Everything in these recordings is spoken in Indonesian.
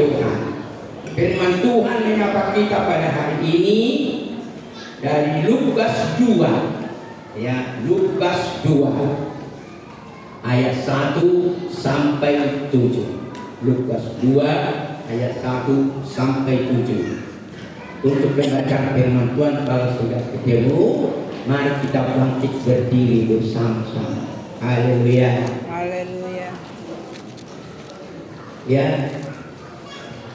Tuhan. Firman Tuhan menyapa kita pada hari ini dari Lukas 2. Ya, Lukas 2 ayat 1 sampai 7. Lukas 2 ayat 1 sampai 7. Untuk membaca firman Tuhan, kalau sudah ketemu, mari kita bangkit berdiri bersama-sama. Haleluya. Haleluya. Ya,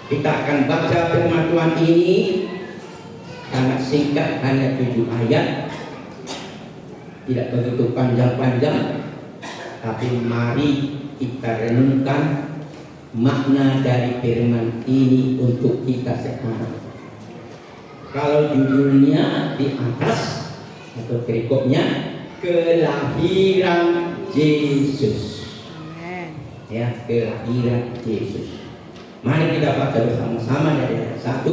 kita akan baca firman Tuhan ini sangat singkat, hanya 7 ayat, tidak begitu panjang-panjang, tapi mari kita renungkan makna dari firman ini untuk kita sekarang. Kalau judulnya di atas atau perikopnya, kelahiran Yesus. Amen. Ya, kelahiran Yesus. Mari kita baca bersama-sama dari ayat 1.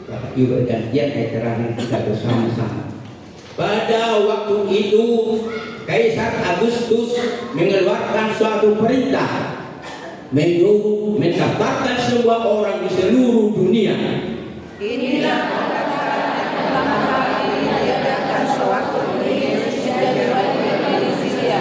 Bapak Ibu bergantian ayat terakhir kita bersama-sama. Pada waktu itu Kaisar Agustus mengeluarkan suatu perintah menyuruh mendaftarkan semua orang di seluruh dunia. Inilah pertama kali diadakan suatu Indonesia di Indonesia.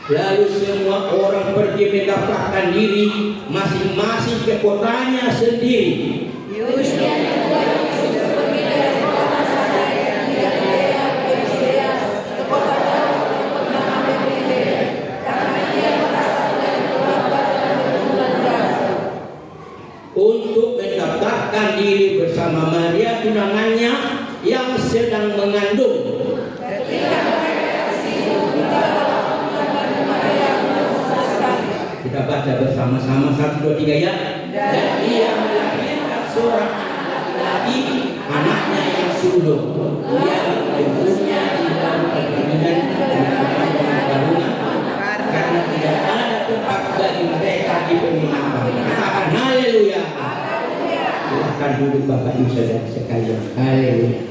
Lalu semua orang pergi mendaftarkan diri masing-masing ke kotanya sendiri. Yusuf sudah pergi dari kota saya yang tidak kaya ke Yudea ke kota Daud yang bernama Betlehem, karena ia berasal dari keluarga keturunan Daud. Untuk mendaftarkan diri bersama Maria tunangannya yang sedang mengandung. Ketika mereka ke situ, tidaklah bukan Maria memutuskan. Kita baca bersama-sama 1, 2, 3 ya. Dan ia melahirkan seorang anak laki-laki, anaknya yang sulung. Ia menyebutnya di dalam perkawinan perkabungan, karena tidak ada tempat bagi mereka di penginapan. Katakan haleluya. Silakan duduk Bapak Ibu Saudara sekalian. Haleluya.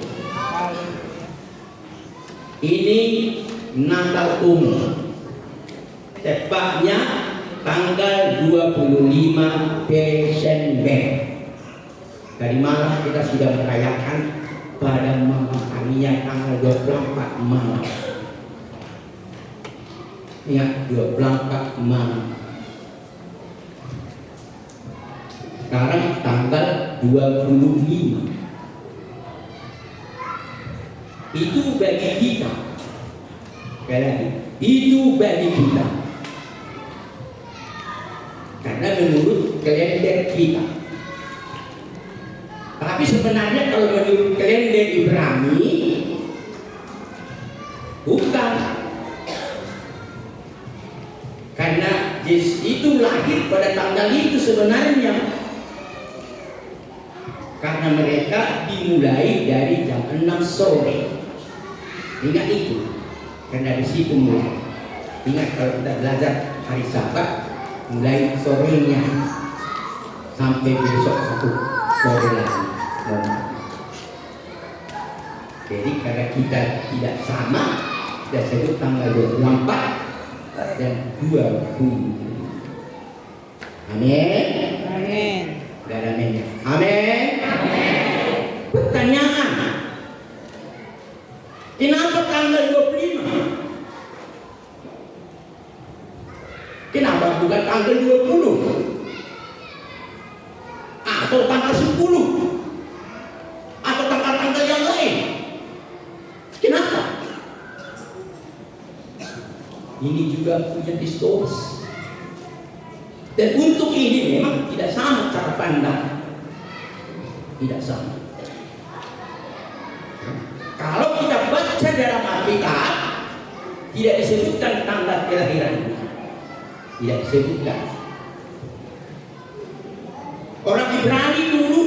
Ini Natal umum. Tepatnya tanggal 25 Desember. Tadi malam kita sudah merayakan pada malam harinya tanggal 24 malam. Ya, 24 malam. Sekarang tanggal 25. Itu bagi kita. Sekali lagi, itu bagi kita. Karena menurut kalender kita. Tapi sebenarnya kalau menurut kalender Ibrani bukan. Karena Yesus itu lahir pada tanggal itu sebenarnya. Karena mereka dimulai dari jam 6 sore. Ingat itu. Karena di situ mulai. Ingat kalau kita belajar hari Sabat, mulai sorenya sampai besok 1 sore lagi. Jadi karena kita tidak sama, kita sebut tanggal 24 dan 20. Amin. Amin. Gak ada aminnya. Amin. Pertanyaan, kenapa tanggal 25? Kenapa bukan tanggal 20? Atau tanggal 10? Atau tanggal-tanggal yang lain? Kenapa? Ini juga punya distorsi. Dan untuk ini memang tidak sama cara pandang. Tidak sama. Kalau kita baca dalam Alkitab, tidak disebutkan tanggal kelahiran. Tidak disebutkan. Orang Ibrani dulu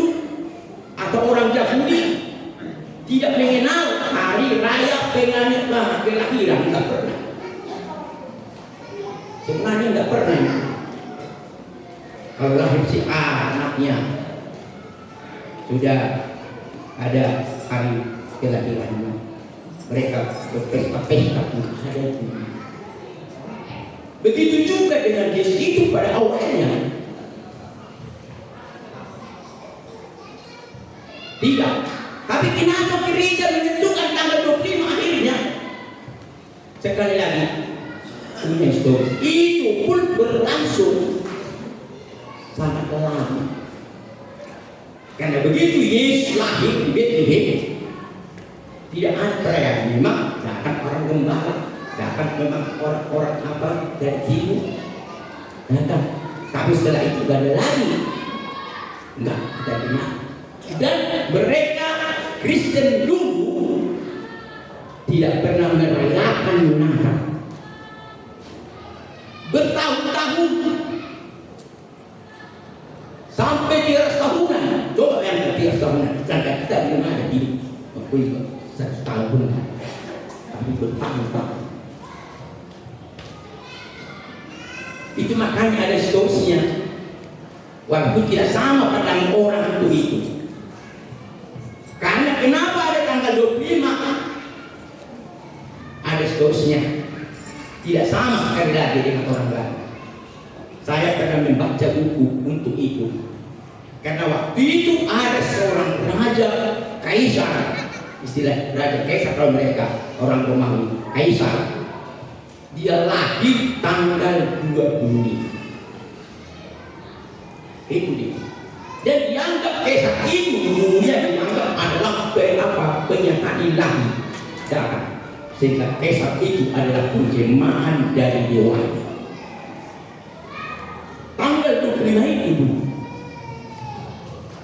atau orang Yahudi tidak mengenal hari raya penganiayaan kelahiran, tidak pernah. Sebenarnya tidak pernah. Kalau lahir si A anaknya sudah ada hari kelahirannya, mereka berpesta-pesta ada itu. Begitu juga dengan Yesus itu pada awalnya. Tidak. Tapi kenapa gereja menentukan tanggal 25 akhirnya? Sekali lagi, itu pun berlangsung sangat lama. Karena begitu Yesus lahir di Bethlehem, tidak ada perayaan. Memang datang orang gembala, datang memang orang-orang apa dari timur datang. Tapi setelah itu gak ada lagi, enggak kita dengar. Dan mereka Kristen dulu tidak pernah merayakan Natal bertahun-tahun sampai 300 tahunan. Coba yang 300 tahunan, sedangkan kita belum ada di waktu 100 tahun, tapi bertahun-tahun. Itu makanya ada solusinya. Waktu tidak sama pandangan orang itu. Karena kenapa ada tanggal 25? Ada solusinya. Tidak sama sekali lagi dengan orang lain. Saya pernah membaca buku untuk itu. Karena waktu itu ada seorang raja kaisar, istilah raja kaisar kalau mereka orang Romawi, kaisar. Dia lahir tanggal 2 Juni. Itu dia. Dan dianggap kaisar itu dunia dianggap adalah penyataan ilahi darah. Sehingga kaisar itu adalah terjemahan dari dewa. Tanggal 25 itu.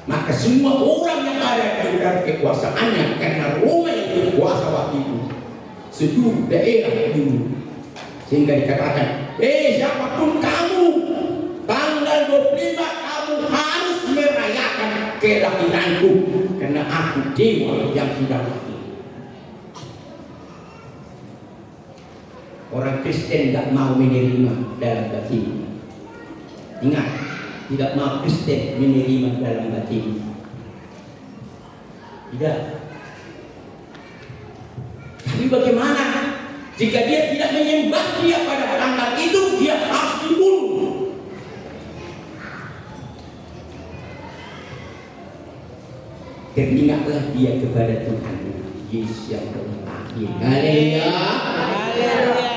Maka semua orang yang ada di dalam kekuasaannya, karena Roma yang berkuasa waktu itu, seluruh daerah dulu. Sehingga dikatakan, siapapun kamu, tanggal 25 kamu harus merayakan kelahiranku, karena aku dewa yang sudah lahir. Orang Kristen tidak mau menerima dalam batin. Ingat, tidak mau Kristen menerima dalam batin. Tidak. Tapi bagaimana jika dia tidak menyembah dia pada tanggal itu, dia harus dibunuh. Teringatlah dia kepada Tuhan Yesus yang telah lahir. Haleluya. Haleluya.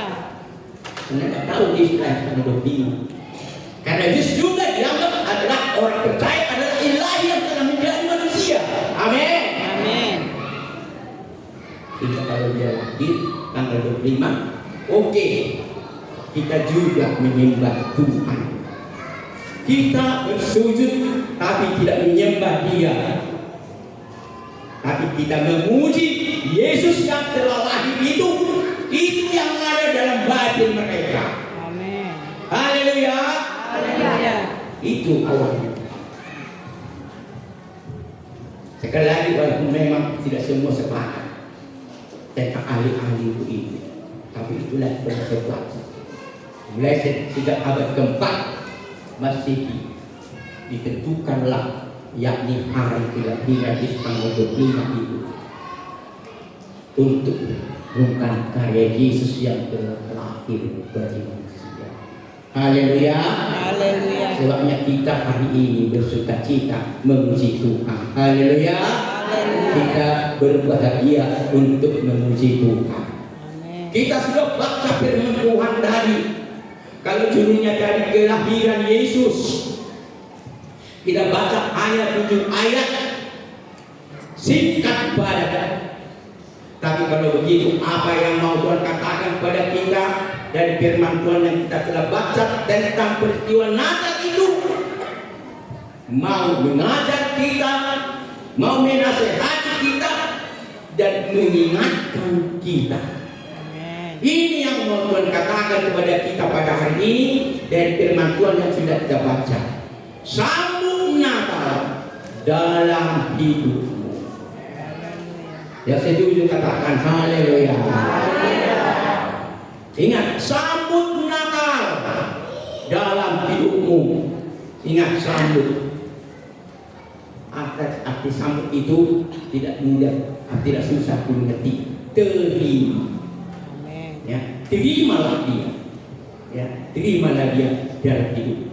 Anda tidak tahu Israel pada 25. Karena Yesus juga dianggap adalah orang percaya adalah ilahi yang telah menjadi manusia. Amin. Amin. Kita kalau dia lahir tanggal 25, oke, kita juga menyembah Tuhan. Kita bersujud tapi tidak menyembah Dia, tapi kita memuji Yesus yang telah lahir itu yang ada dalam batin mereka. Amin. Haleluya. Haleluya. Itu awalnya. Sekali lagi, walaupun memang tidak semua sepakat tentang ahli-ahli itu, tapi itulah bersebuah. Mulai sejak abad keempat Masehi ditentukanlah, yakni hari kelahiran Yesus tanggal 25 itu untuk bukan karya Yesus yang telah lahir bagi manusia. Haleluya. Haleluya. Sebabnya kita hari ini bersukacita memuji Tuhan. Haleluya. Kita berbahagia untuk memuji Tuhan. Kita sudah baca firman Tuhan tadi. Kalau judulnya dari kelahiran Yesus, kita baca ayat 7 ayat singkat padat. Tapi kalau begitu, apa yang mau Tuhan katakan kepada kita dari firman Tuhan yang kita telah baca tentang peristiwa Natal itu, mau mengajar kita, mau menasehati kita, dan mengingatkan kita. Ini yang mau Tuhan katakan kepada kita pada hari ini dari firman Tuhan yang sudah kita baca. Sambut Natal dalam hidupmu. Ya, setuju katakan haleluya. Ingat, sambut Natal dalam hidupmu. Ingat, sambut. Arti sambut itu tidak mudah, tidak susah mengerti. Terima. Ya, terimalah dia. Ya, terimalah dia dalam hidup.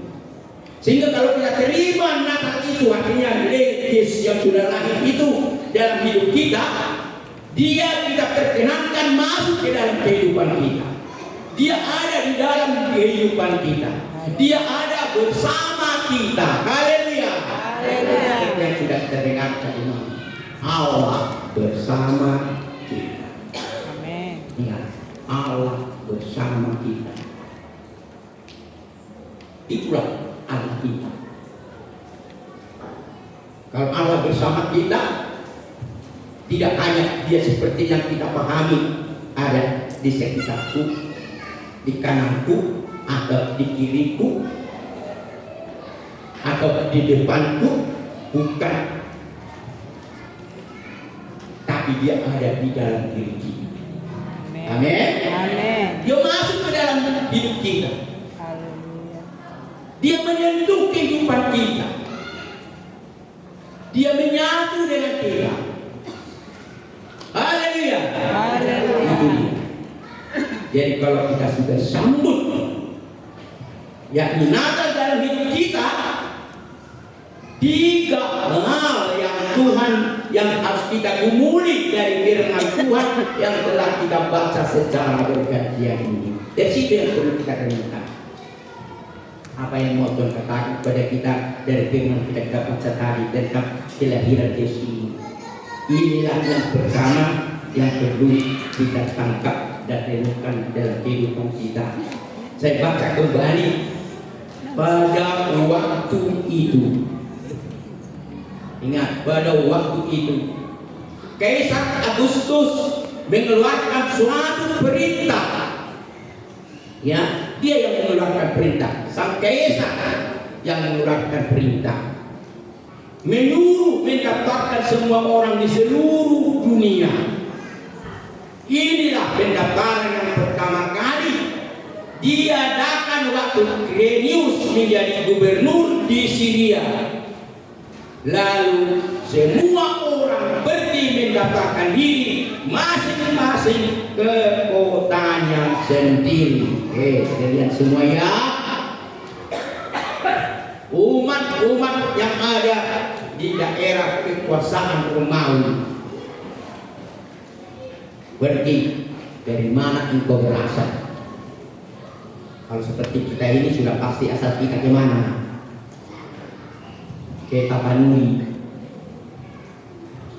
Sehingga kalau kita terima Natal itu, artinya Yesus yang sudah lahir itu dalam hidup kita, dia kita perkenankan masuk ke dalam kehidupan kita. Dia ada di dalam kehidupan kita. Dia ada bersama kita. Haleluya. Yang sudah terdengar tadi malam, Allah bersama kita. Amin. Ingat, Allah bersama kita. Itulah Allah kita. Kalau Allah bersama kita, tidak hanya dia seperti yang kita pahami, ada di sekitarku, di kananku, atau di kiriku, atau di depanku, bukan. Tapi dia ada di dalam diri kita. Amin. Amin. Dia masuk ke dalam hidup kita. Haleluya. Dia menyentuh kehidupan kita. Dia menyatu dengan kita. Haleluya. Haleluya. Itu dia. Jadi kalau kita sudah sambut yakni Natal dalam hidup kita, 3 hal yang Tuhan yang harus kita gumuli dari firman Tuhan yang telah kita baca secara bergantian ini. Dari situ yang perlu kita renungkan. Apa yang mau Tuhan katakan kepada kita dari firman kita baca tadi tentang kelahiran Yesus ini. Inilah yang pertama yang perlu kita tangkap dan renungkan dalam kehidupan kita. Saya baca kembali. Pada waktu itu, ingat, pada waktu itu Kaisar Agustus mengeluarkan suatu perintah. Ya, dia yang mengeluarkan perintah. Sang Kaisar yang mengeluarkan perintah, menyuruh mendaftarkan semua orang di seluruh dunia. Inilah pendaftaran yang pertama kali diadakan waktu Quirinius menjadi gubernur di Syria. Lalu semua orang pergi mendaftarkan diri masing-masing ke kotanya sendiri. Kalian semua ya, umat-umat yang ada di daerah kekuasaan Romawi, pergi. Dari mana engkau berasal? Kalau seperti kita ini sudah pasti asal kita kemana? Ke Tapanuli.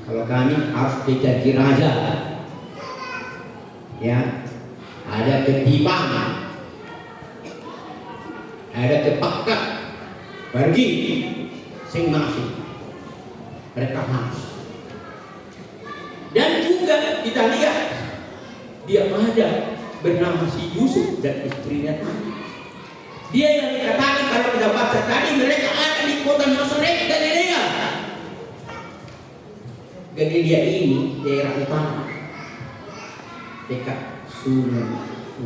Kalau kami harus ke Janji Raja. Ya, ada ke Tipang, ada ke Pakat. Pergi masing-masing. Mereka harus. Dan juga kita lihat dia ada bernama si Yusuf dan istrinya. Dia yang dikatakan kalau kita baca tadi, mereka ada di kota Nazaret, Galilea. Galilea ini daerah utara, dekat sungai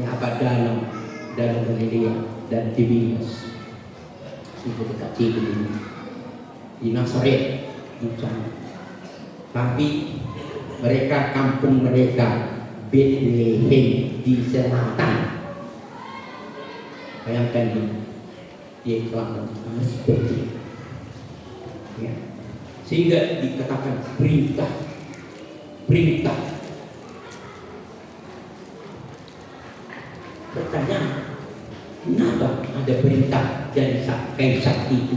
apa dalam Galilea dan Tiberias. Itu dekat situ di Nazaret di sana. Tapi mereka kampung mereka Bethlehem di selatan. Bayangkan dia selatan seperti ya. Sehingga dikatakan perintah. Pertanyaan, kenapa ada perintah dari kaisar itu?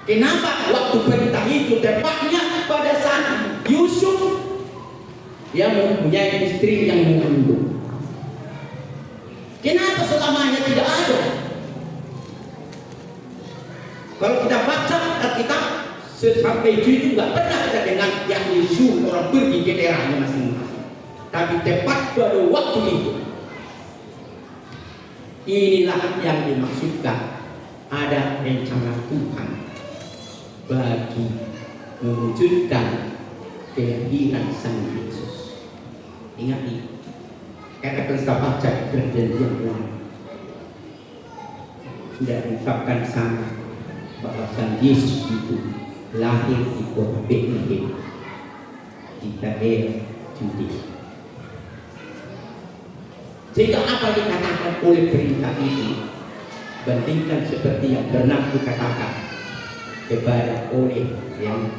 Kenapa waktu perintah itu tepatnya pada saat Yusuf yang mempunyai istri yang mengandung? Kenapa selamanya tidak ada? Kalau kita baca Alkitab sampai itu nggak pernah kita dengar yang Yesus orang pergi ke daerahnya masing-masing. Tapi tepat pada waktu itu, inilah yang dimaksudkan ada rencana Tuhan bagi mewujudkan kelahiran Sang Yesus. Ingat ini, karena kita baca perjanjian lama sudah diungkapkan sama bahwa Sang Yesus itu lahir di kota Bethlehem di daerah Judea. Sehingga apa dikatakan oleh perintah itu, bandingkan seperti yang pernah dikatakan kepada oleh yang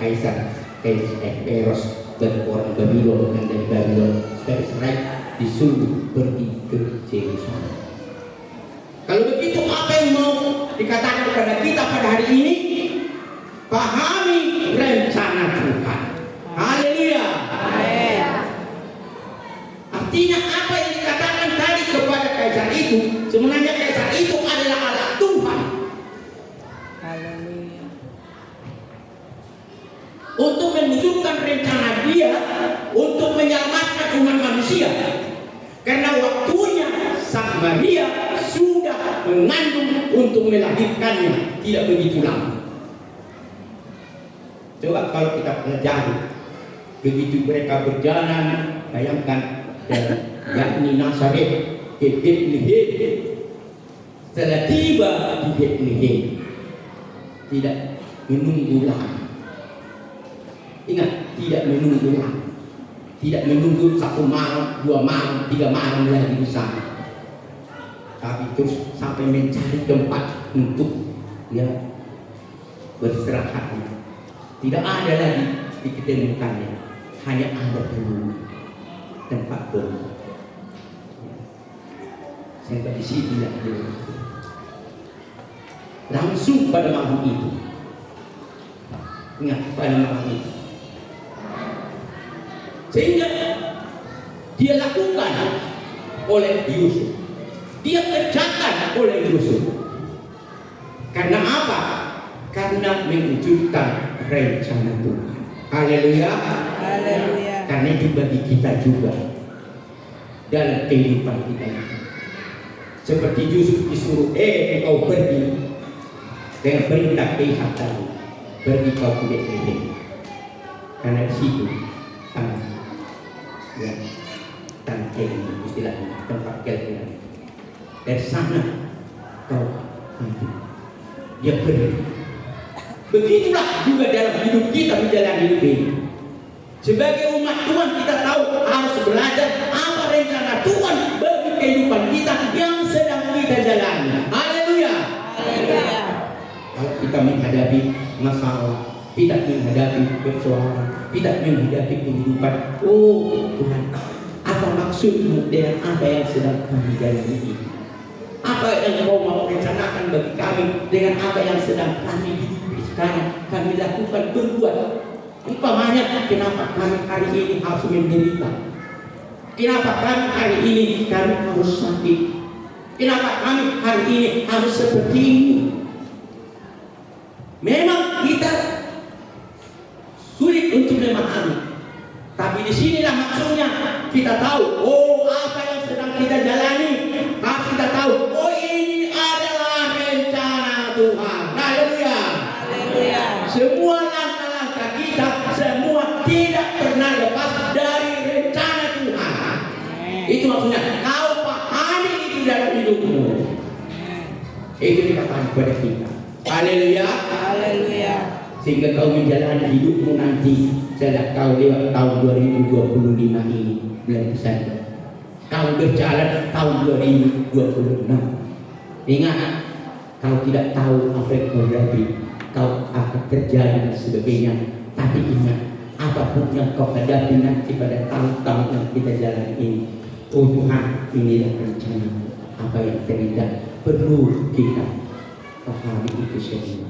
Kaisar Eros dan orang Babylon, dan dari Babylon supaya Israel disuruh pergi ke Yerusalem. Kalau begitu, apa yang mau dikatakan kepada kita pada hari ini? Pahami rencana Tuhan. Haleluya. Artinya apa yang dikatakan tadi kepada Kaisar itu, sebenarnya Kaisar itu adalah anak Tuhan. Haleluya. Untuk mewujudkan rencana Dia untuk menyelamatkan umat manusia. Karena waktunya Sang Maria sudah mengandung untuk melahirkannya, tidak begitu lama. Coba kalau kita pelajari, begitu mereka berjalan, bayangkan, yakni Nazaret ke Bethlehem. Setelah tiba di Bethlehem, tidak menunggu lama. Ingat, tidak menunggu lama. Tidak menunggu 1 malam, 2 malam, 3 malam lagi di sana. Tapi terus sampai mencari tempat untuk ya beristirahat. Tidak ada lagi diketemukannya, hanya ada tempat berlindung. Sampai di situ langsung pada malam itu. Ingat, pada malam itu. Sehingga dia lakukan oleh Yusuf, dia kerjakan oleh Yusuf. Karena apa? Karena mewujudkan rencana Tuhan. Haleluya. Haleluya. Karena itu bagi kita juga dalam kehidupan kita ini. Seperti Yusuf disuruh, engkau pergi dengan perintah Kaisar tadi, pergi kau ke Bethlehem. Karena di situ tanah ini istilahnya tempat kelahiran. Dari sana kau nanti dia pergi. Begitulah juga dalam hidup kita menjalani hidup ini. Sebagai umat Tuhan kita tahu harus belajar apa rencana Tuhan bagi kehidupan kita yang sedang kita jalani. Haleluya. Haleluya. Kalau kita menghadapi masalah, tidak menghadapi persoalan, tidak menghadapi kehidupan, oh Tuhan, apa maksudmu dengan apa yang sedang kami jalani ini? Apa yang kau mau rencanakan bagi kami dengan apa yang sedang kami hidupi sekarang, kami lakukan berbuat? Umpamanya, kenapa kami hari ini harus menderita? Kenapa kami hari ini kami harus sakit? Kenapa kami hari ini harus seperti ini? Memang kita sulit untuk memahami, tapi disinilah maksudnya kita tahu, oh apa yang sedang kita jalani. Harus kita tahu, oh ini adalah rencana Tuhan. Haleluya. Haleluya. Semua langkah-langkah kita semua tidak pernah lepas dari rencana Tuhan. Itu maksudnya kau pahami itu dalam hidupmu. Itu dikatakan kepada kita. Haleluya. Haleluya. Sehingga kau menjalani hidupmu nanti setelah kau lewat tahun 2025 ini bulan Desember. Kau berjalan tahun 2026. Ingat, kau tidak tahu apa yang kau hadapi, kau akan terjadi dan sebagainya. Tapi ingat, apapun yang kau hadapi nanti pada tahun-tahun yang kita jalani ini, oh Tuhan, inilah rencana apa yang terjadi. Perlu kita pahami itu semua.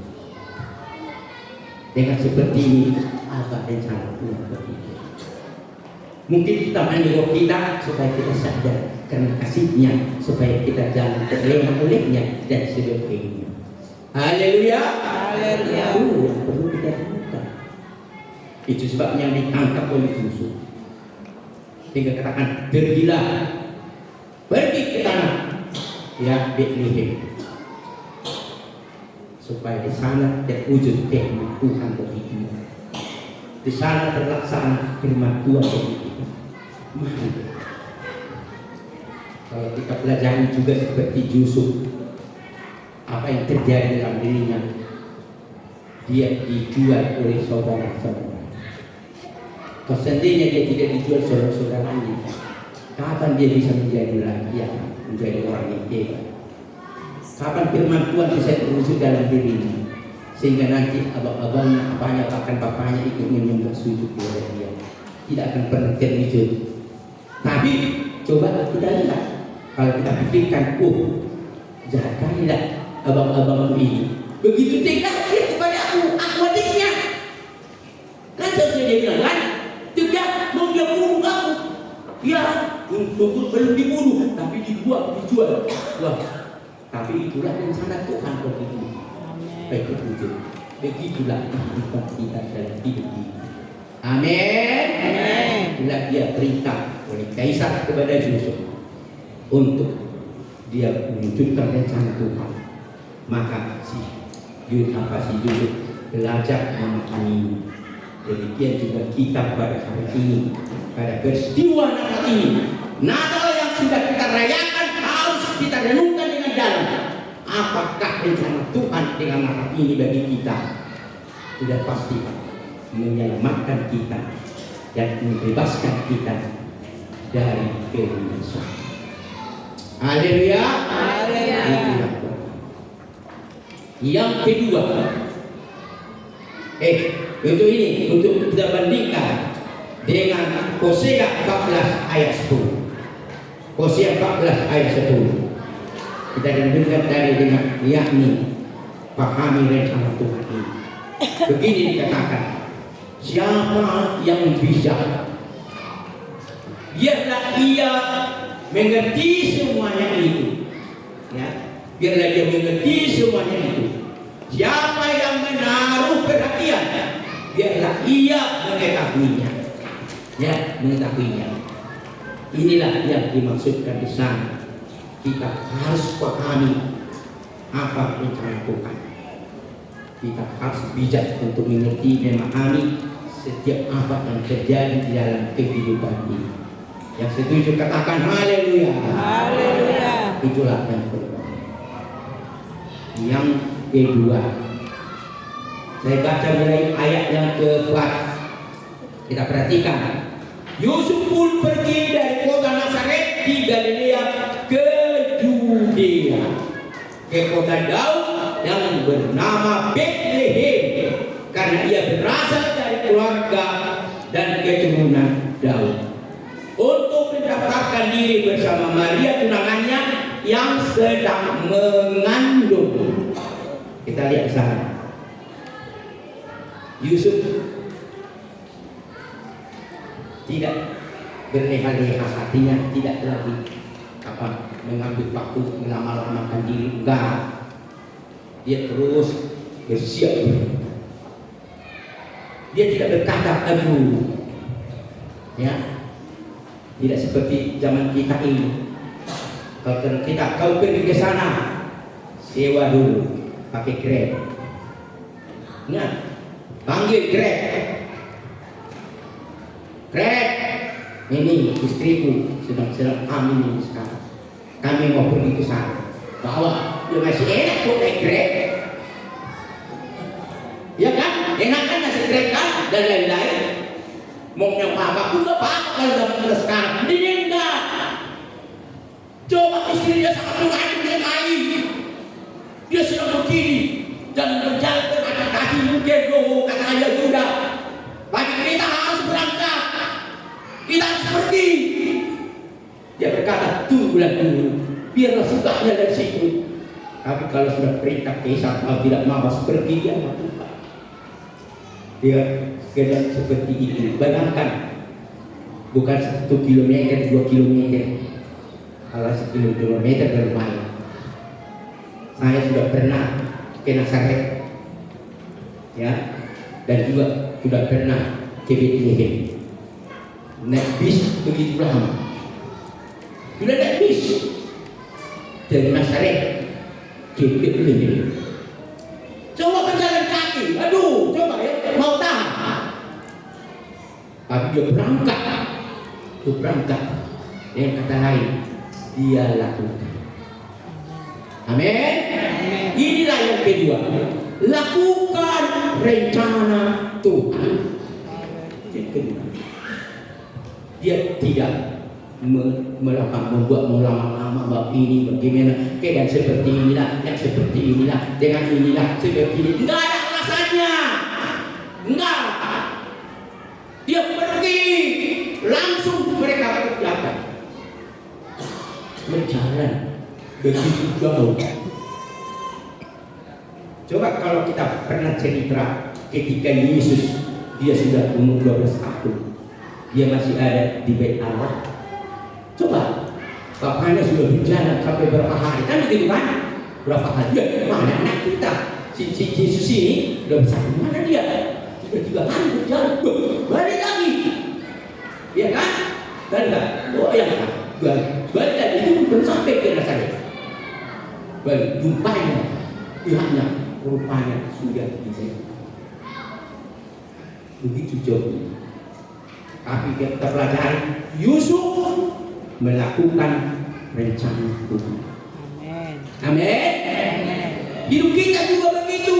Dengan seperti ini, apa rencana Tuhan bagi kita? Mungkin kita menyuruh kita supaya kita sadar karena kasihnya, supaya kita jangan terlena olehnya dan sebagainya. Haleluya. Haleluya. Itu yang perlu kita lakukan. Itu sebabnya ditangkap oleh musuh. Sehingga katakan, pergilah, pergi ke tanah ya Bethlehem, supaya di sana terwujud firman Tuhan bagi kita. Di sana terlaksana firman Tuhan bagi kita. Mari kalau kita pelajari juga seperti Yusuf, apa yang terjadi dalam dirinya, dia dijual oleh saudara-saudara. Kalau seandainya dia tidak dijual saudara-saudaranya, kapan dia bisa menjadi rakyat, menjadi orang yang hebat? Kapan firman Tuhan bisa terwujud dalam dirinya? sehingga nanti abang-abangnya, apanya, bahkan bapaknya ikut menyembah sujud kepada dia. Tidak akan pernah terwujud. Tapi coba kita lihat, kalau kita pikirkan, jahat kali lah abang-abang ini. Begitu tega dia kepada aku adiknya. Kan seharusnya dia bilang kan, tega mau dia bunuh aku. Ya, untuk belum dibunuh, tapi dijual. Wah, tapi itulah rencana Tuhan begitu. Begitu. Begitulah kehidupan kita dalam hidup ini. Amin. Itulah dia perintah oleh Kaisar kepada Yusuf untuk dia menunjukkan rencana Tuhan. Maka si Yusuf belajar memahami. Demikian juga kita pada hari ini, pada peristiwa Natal ini, Natal yang sudah kita rayakan harus kita renungkan dengan dalam. Apakah rencana Tuhan dengan Natal ini bagi kita? Sudah pasti menyelamatkan kita dan membebaskan kita dari kebinasaan. Haleluya. Yang kedua, untuk kita bandingkan dengan Hosea 14 ayat 10. Hosea 14 ayat 10. Kita dengarkan tadi dengan yakni pahami rencana Tuhan ini. Begini dikatakan, siapa yang bijak, biarlah ia mengerti semuanya itu. Ya, biarlah dia mengerti semuanya itu. Siapa yang menaruh perhatian, biarlah ia mengetahuinya. Ya, mengetahuinya. Inilah yang dimaksudkan di sana. Kita harus pahami apa rencana Tuhan. Kita harus bijak untuk mengerti, memahami setiap apa yang terjadi di dalam kehidupan ini. Yang setuju katakan haleluya. Haleluya. Itulah yang kedua. Yang kedua, saya baca mulai ayat yang keempat. Kita perhatikan. Yusuf pun pergi dari kota Nazaret di Galilea ke Yudea, ke kota Daud yang bernama Bethlehem, karena ia berasal dari keluarga dan keturunan Daud, untuk mendaftarkan diri bersama Maria tunangannya yang sedang mengandung. Kita lihat sana. Yusuf tidak berleha-leha, artinya tidak lagi mengambil waktu melama-lamakan diri. Enggak, dia terus bersiap. Dia tidak berkata aduh, ya, tidak seperti zaman kita ini. Kalau kita kau pergi ke sana, sewa dulu pakai Grab. Ingat, panggil Grab. Grab, ini istriku sedang hamil ini sekarang. Kami mau pergi ke sana. Bawa, ya masih enak kok naik Grab. Ya kan? Enak kan nasi Grab kan? Dan lain-lain. Mau apa pun gak apa-apa kalau zaman kita sekarang. Ini enggak. Coba istri dia sangat mengandung sekali. Dia sedang begini. Jangan berjalan dengan kaki mungkin. Kata ayah sudah. Bagi kita harus berangkat. Kita harus pergi. Dia berkata, tunggulah dulu. Biarlah sukanya dari situ. Tapi kalau sudah perintah Kaisar, kalau tidak mau pergi, dia melakukan. Dia keadaan seperti itu. Bayangkan, bukan 1 kilometer, 2 kilometer. Kalau 1 kilometer bermain. Saya sudah pernah ke Nazaret, ya, dan juga sudah pernah ke Bethlehem. Naik bis begitu lama. Sudah naik bis dari Nazaret ke Bethlehem. Coba berjalan kaki, aduh, coba ya, mau tahan. Tapi dia berangkat, dengan kata lain, dia lakukan. Amin. Inilah yang kedua, lakukan rencana Tuhan. Yang kedua, dia tidak membuat lama-lama bab ini bagaimana keadaan seperti inilah, yang seperti inilah, dengan inilah seperti ini. Enggak ada alasannya. Enggak. Dia pergi, langsung mereka berjalan. Berjalan begitu jauh. Coba kalau kita pernah cerita ketika Yesus dia sudah umur 12 tahun, dia masih ada di bait Allah. Coba bapaknya sudah berjalan sampai berapa hari, kan begitu kan? Berapa hari? Ya, mana anak kita? Si Yesus ini udah besar, mana dia? Tiga hari berjalan, balik lagi, ya kan? Dan oh ya kan? Balik lagi itu belum sampai ke Nazaret. Balik jumpanya, pihaknya, rupanya sudah di begitu jauh. Tapi kita pelajari Yusuf melakukan rencana Tuhan. Amin. Amin. Hidup kita juga begitu.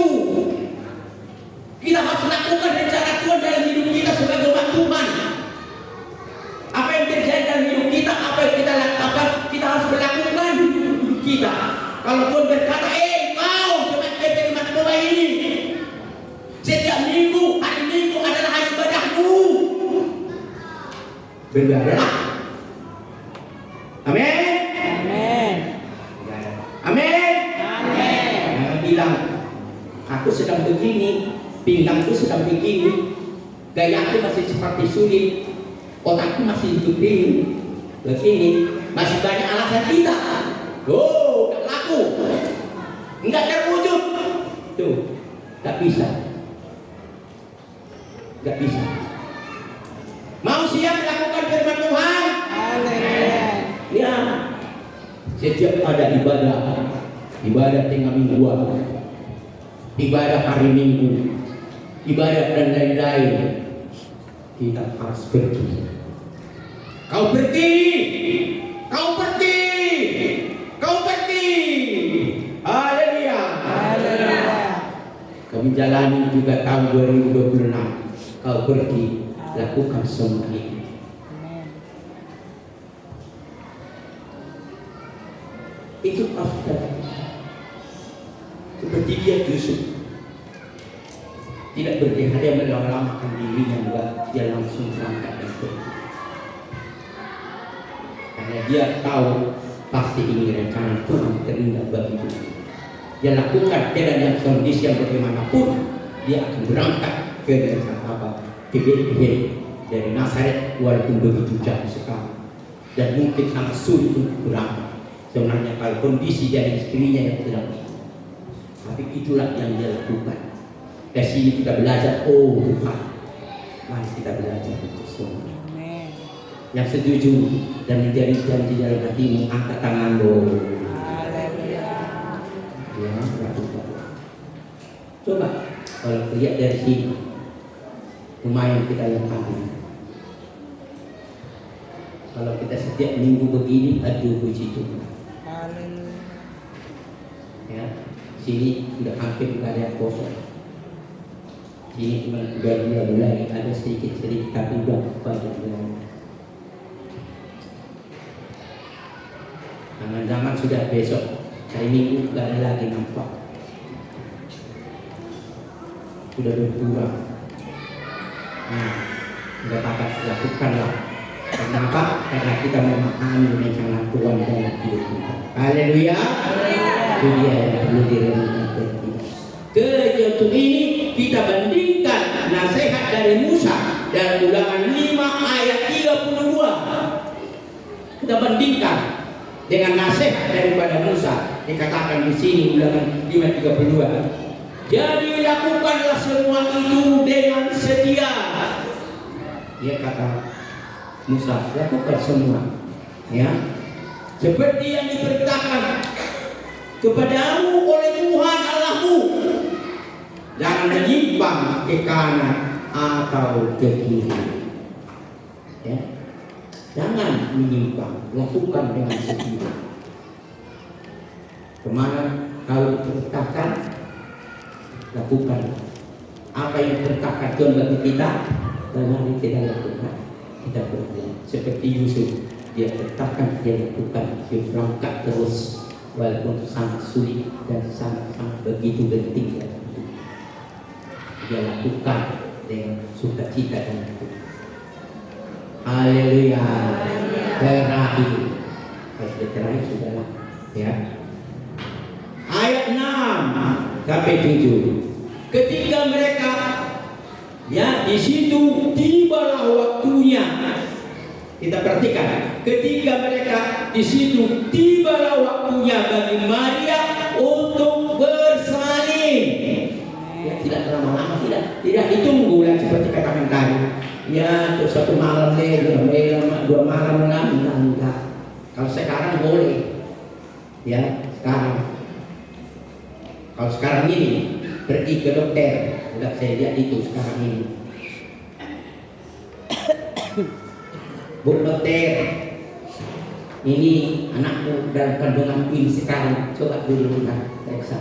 Kita harus lakukan rencana Tuhan dalam hidup kita sebagai umat Tuhan. Apa yang terjadi dalam hidup kita, apa yang kita lakukan, kita harus melakukan hidup kita. Kalau Tuhan berkata, kau jemaat umat Tuhan ini, setiap minggu, hari Minggu adalah hari ibadahmu. Beribadah. Amin. Amin. Amin. Amin. Jangan bilang, aku sedang begini, pinggangku sedang begini, gayaku masih seperti sulit, otakku masih begini, masih banyak alasan kita. Oh, tak laku, enggak terwujud. Tuh, tak bisa. Enggak bisa. Mau siap melakukan firman Tuhan? Haleluya. Ya. Setiap ada ibadah tengah mingguan, ibadah hari Minggu, ibadah dan lain-lain, kita harus pergi. Kau pergi, kau pergi, kau pergi. Haleluya. Haleluya. Kau menjalani juga tahun 2026. Kau pergi, lakukan semua ini. Amin. Itu pasti seperti dia Yusuf, tidak berdehat, dia melama-lamakan dirinya, enggak, dia langsung berangkat dan pergi. Karena dia tahu pasti ini rencana Tuhan terindah bagi dia. Dia lakukan dan yang kondisi yang bagaimanapun, dia akan berangkat ke desa apa, ke Bethlehem dari Nazaret, walaupun begitu jauh sekali dan mungkin sangat sulit untuk berangkat. Sebenarnya kalau kondisi dari istrinya yang sedang itu, tapi itulah yang dia lakukan. Dari sini kita belajar, oh Tuhan, mari kita belajar itu semua. Amin. Yang setuju dan menjadi janji dalam hatimu, angkat tangan lo. Haleluya. Ya, lakukan. Coba kalau lihat dari sini, lumayan kita yang kami. Kalau kita setiap minggu begini, aduh puji Tuhan. Haleluya. Ya, sini sudah hampir tidak ada yang kosong. Sini cuma udah mulai ada sedikit tapi udah banyak mulai. Jangan-jangan sudah besok hari Minggu tidak ada lagi nampak. Sudah berkurang. Nah, sudah dapat lakukanlah. Kenapa? Karena kita memahami rencana Tuhan dalam hidup kita. Haleluya. Itu dia yang perlu direnungkan kita. Untuk ini kita bandingkan nasihat dari Musa dalam Ulangan 5 ayat 32. Kita bandingkan dengan nasihat daripada Musa. Dikatakan di sini Ulangan 5:32. Jadi lakukanlah semua itu dengan setia. Dia kata Musa, lakukan semua, ya, seperti yang diperintahkan kepadamu oleh Tuhan Allahmu. Jangan menyimpang ke kanan atau ke kiri, ya. Jangan menyimpang, lakukan dengan setia. Kemana kalau diperintahkan, lakukan. Apa yang diperintahkan Tuhan bagi kita, dan kita lakukan. Kita berbuat seperti Yusuf, dia tetapkan, dia lakukan, dia berangkat terus walaupun sangat sulit dan sangat begitu penting. dia lakukan dengan sukacita dan syukur. Haleluya. Terakhir, sudahlah ya. Ayat 6 sampai 7. Ketika mereka ya di situ tibalah waktunya. Kita perhatikan, ketika mereka di situ tibalah waktunya bagi Maria untuk bersalin. Ya, tidak lama-lama, tidak ditunggu lah seperti katakan tadi. Ya, terus satu malam dua malam enggak. Kalau sekarang boleh, ya sekarang. Kalau sekarang ini pergi ke dokter, udah saya lihat itu sekarang ini. Bu dokter, ini anakku dalam kandungan ini sekarang, coba dulu kita periksa.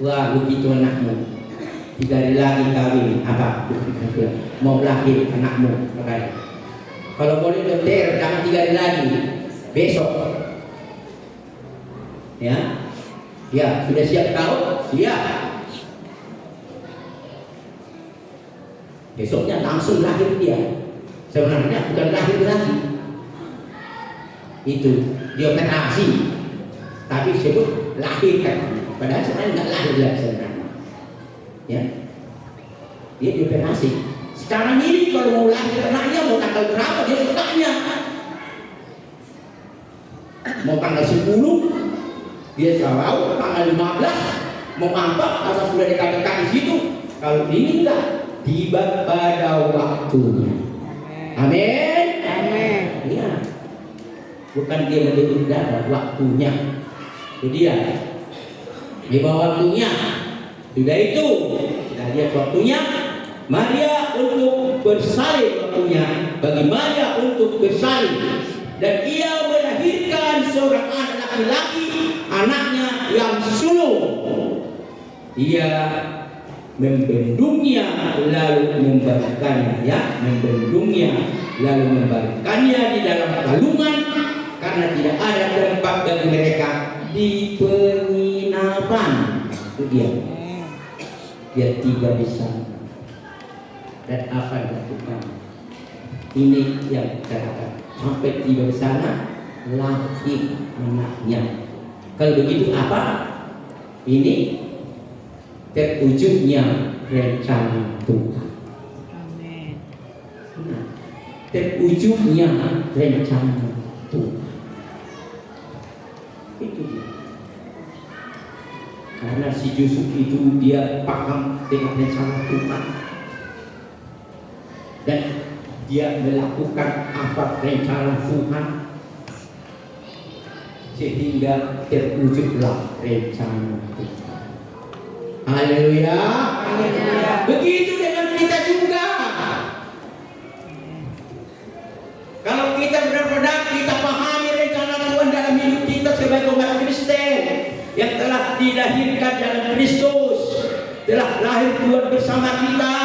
Wah, begitu anakmu 3 hari lagi kawin, apa? Mau lahir anakmu, katanya. Kalau boleh dokter, jangan 3 hari lagi, besok. Ya, ya sudah siap kau? Siap. Besoknya langsung lahir dia. Sebenarnya bukan lahir lagi, itu dioperasi, tapi sebut lahir kan. Padahal sebenarnya nggak lahir lagi sebenarnya. Ya, dia dioperasi. Sekarang ini kalau mau lahir anaknya mau tanggal berapa dia sukanya. Mau tanggal 10 dia tahu, tanggal 15 mau apa asal sudah dikatakan di situ. Kalau ini enggak, tiba pada waktunya. Amin. Amin. Ya, bukan dia menjadi dada, waktunya. Itu dia. Tiba waktunya. Sudah itu, kita lihat waktunya. Maria untuk bersalin waktunya. Bagi Maria untuk bersalin. Dan ia melahirkan seorang anak laki-laki, anaknya yang sulung. Ia membendungnya lalu membalikannya, ya, membendungnya lalu membalikannya di dalam kalungan karena tidak ada tempat bagi mereka di penginapan. Itu dia tiba di sana. Dan apa yang dilakukan? Ini yang dikatakan, sampai tiba di sana lahir anaknya. Kalau begitu apa? Ini terwujudnya rencana Tuhan. Amin. Nah, terwujudnya rencana Tuhan. Itu dia. Karena si Yusuf itu dia paham dengan rencana Tuhan. Dan dia melakukan apa rencana Tuhan, sehingga terwujudlah rencana Tuhan. Haleluya. Begitu dengan kita juga. Kalau kita benar-benar kita pahami rencana Tuhan dalam hidup kita sebagai umat Kristen yang telah dilahirkan dalam Kristus, telah lahir Tuhan bersama kita.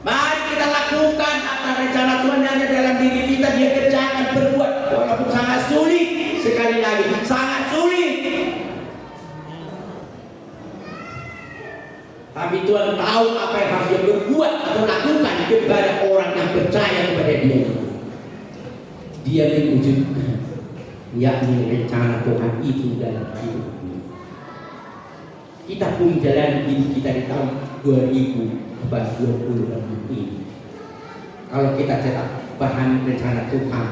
Mari kita lakukan apa rencana Tuhan yang ada dalam diri kita. Dia kerjakan, berbuat, walaupun sangat sulit. Sekali lagi, sangat sulit. Tapi Tuhan tahu apa yang harus dia berbuat atau lakukan kepada orang yang percaya kepada dia. Dia mewujudkan, yakni rencana Tuhan itu dalam hidup ini. Kita pun jalan hidup kita di tahun 2020 ini. Kalau kita tetap paham rencana Tuhan,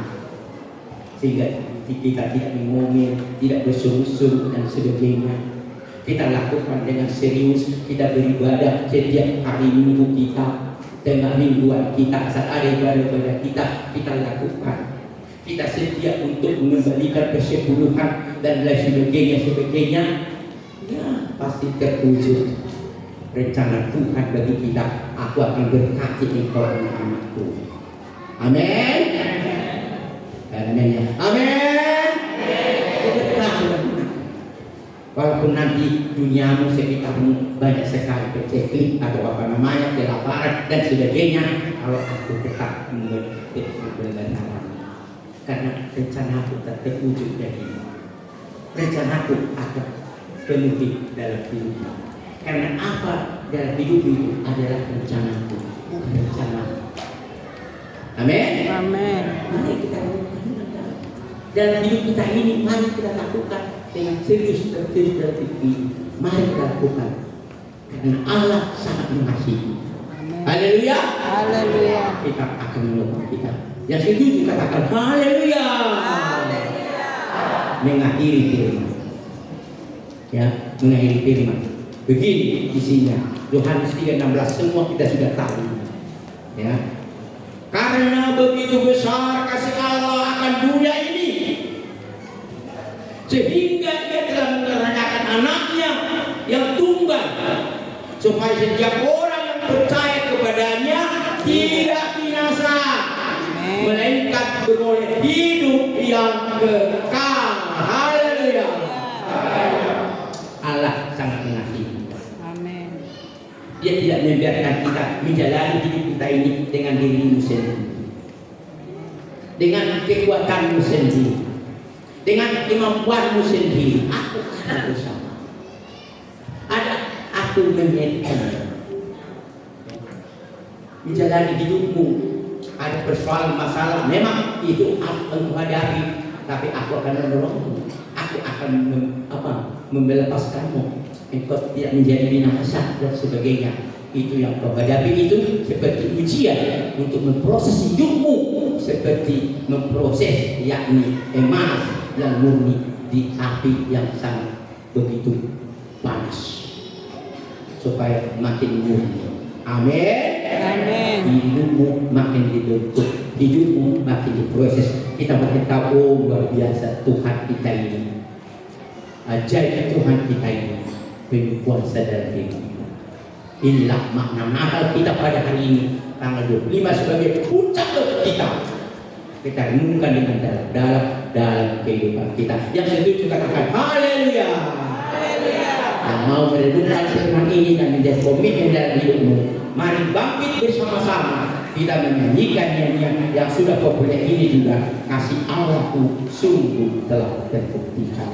sehingga kita tidak mengomel, tidak berseru-seru dan sebagainya. Kita lakukan dengan serius, kita beribadah setiap hari minggu kita, tengah mingguan kita, saat ada ibadah kita lakukan. Kita setia untuk mengembalikan kesepuluhan dan lain sebagainya. Ya, pasti terwujud rencana Tuhan bagi kita. Aku akan berkati engkau anak-anakku. Amin. Amin. Amin. Walaupun nanti duniamu sekitarmu banyak sekali peceklik atau apa namanya, kelaparan dan sebagainya, kalau aku tetap mengerti kebenaran, karena rencanaku tetap terwujud dari rencanaku akan penuhi dalam hidup. Karena apa? Dalam hidup itu adalah rencanaku, bukan rencana. Amin. Amin. Mari kita lakukan dalam hidup kita ini. Mari kita lakukan dengan serius dalam hidup ini. Mari kita lakukan karena Allah sangat mengasihi. Amin. Haleluya. Haleluya. Kita akan menolong kita. Yang setuju katakan haleluya. Haleluya. Mengakhiri firman. Ya, mengakhiri firman. Begini isinya. Yohanes 3:16 semua kita sudah tahu. Ya. Karena begitu besar kasih Allah akan dunia ini, sehingga Dia telah mengerahkan anaknya yang tunggal, supaya setiap orang yang percaya kepadanya tidak binasa, melainkan beroleh hidup yang kekal. Haleluya. Allah sangat mengasihi. Amin. Dia tidak membiarkan kita menjalani hidup kita ini dengan dirimu sendiri, dengan kekuatanmu sendiri, dengan kemampuanmu sendiri. Aku akan bersama. Ada aku mengingatkan. Menjalani hidupmu ada persoalan masalah, memang itu aku hadapi, tapi aku akan menolongmu. Aku akan melepaskanmu. Engkau tidak menjadi binasa dan sebagainya. Itu yang kau hadapi itu seperti ujian untuk memproses hidupmu, seperti memproses yakni emas yang murni di api yang sangat begitu panas supaya makin murni. Amin. Amin. Hidupmu makin dibentuk, hidupmu makin diproses. Kita makin tahu, oh luar biasa Tuhan kita ini, ajaib Tuhan kita ini, penuh kuasa dalam hidup kita. Inilah makna Natal kita pada hari ini, tanggal 25 sebagai puncak untuk kita. Kita renungkan dengan dalam kehidupan kita. Yang setuju katakan haleluya. Haleluya. Yang mau merenungkan firman ini dan menjadi komitmen dalam hidupmu, mari bangkit bersama-sama kita menyanyikan nyanyian yang sudah populer ini juga. Kasih Allahku sungguh telah terbuktikan.